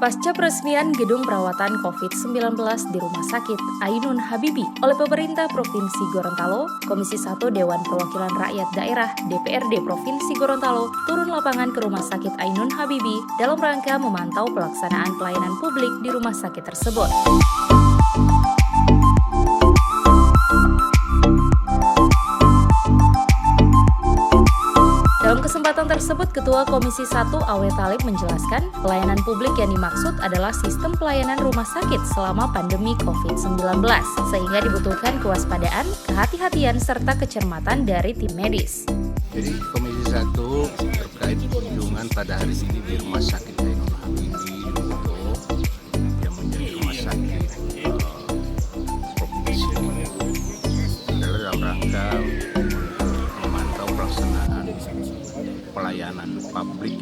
Pasca peresmian gedung perawatan COVID-19 di Rumah Sakit Ainun Habibie oleh pemerintah Provinsi Gorontalo, Komisi 1 Dewan Perwakilan Rakyat Daerah DPRD Provinsi Gorontalo turun lapangan ke Rumah Sakit Ainun Habibie dalam rangka memantau pelaksanaan pelayanan publik di rumah sakit tersebut. Dalam kesempatan tersebut, Ketua Komisi 1 Awe Talib menjelaskan pelayanan publik yang dimaksud adalah sistem pelayanan rumah sakit selama pandemi COVID-19, sehingga dibutuhkan kewaspadaan, kehati-hatian, serta kecermatan dari tim medis. Jadi Komisi 1 terkait kunjungan pada hari ini di Rumah Sakit Ainun Habibie Duto yang menjadi rumah sakit provinsi adalah dalam rangka memantau pelaksanaan pelayanan publik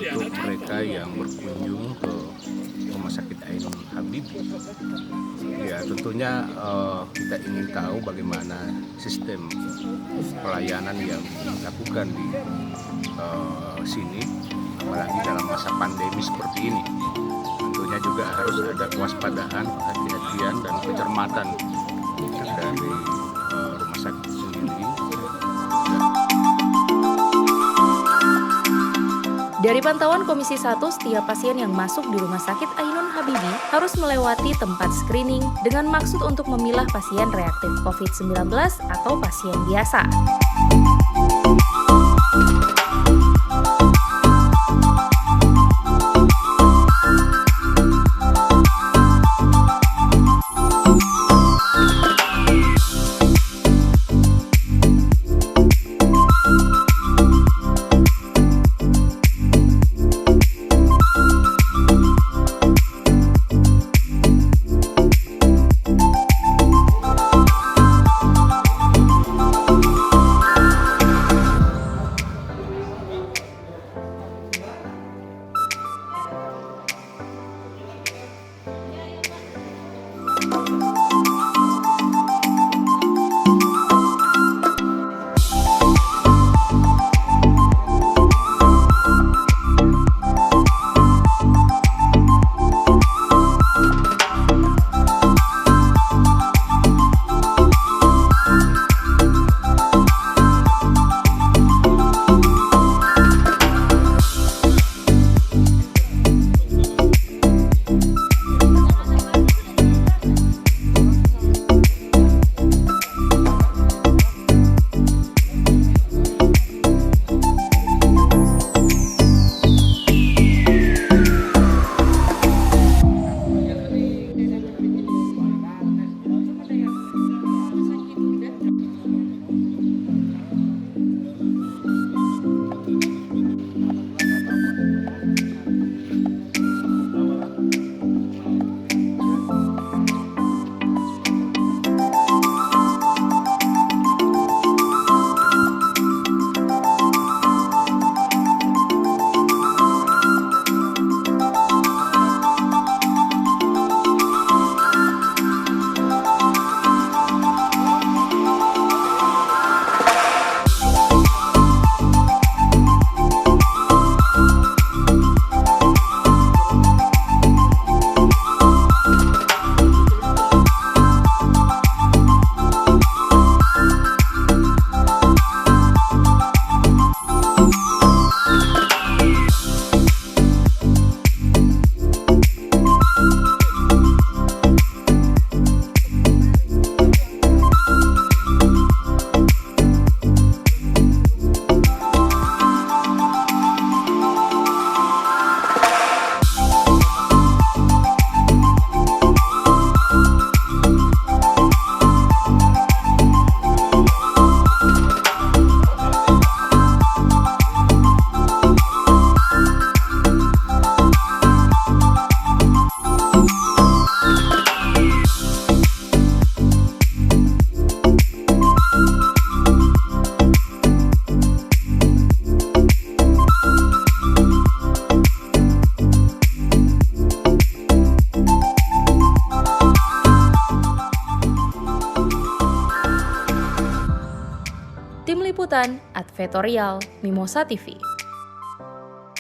untuk mereka yang berkunjung ke Rumah Sakit Ainun Habibie. Ya tentunya kita ingin tahu bagaimana sistem pelayanan yang dilakukan di sini, apalagi dalam masa pandemi seperti ini. Tentunya juga harus ada kewaspadaan, kehati-hatian, dan kecermatan dari rumah sakit sendiri. Dari pantauan Komisi 1, setiap pasien yang masuk di Rumah Sakit Ainun Habibie harus melewati tempat screening dengan maksud untuk memilah pasien reaktif COVID-19 atau pasien biasa. Tim Liputan, Advertorial, Mimosa TV.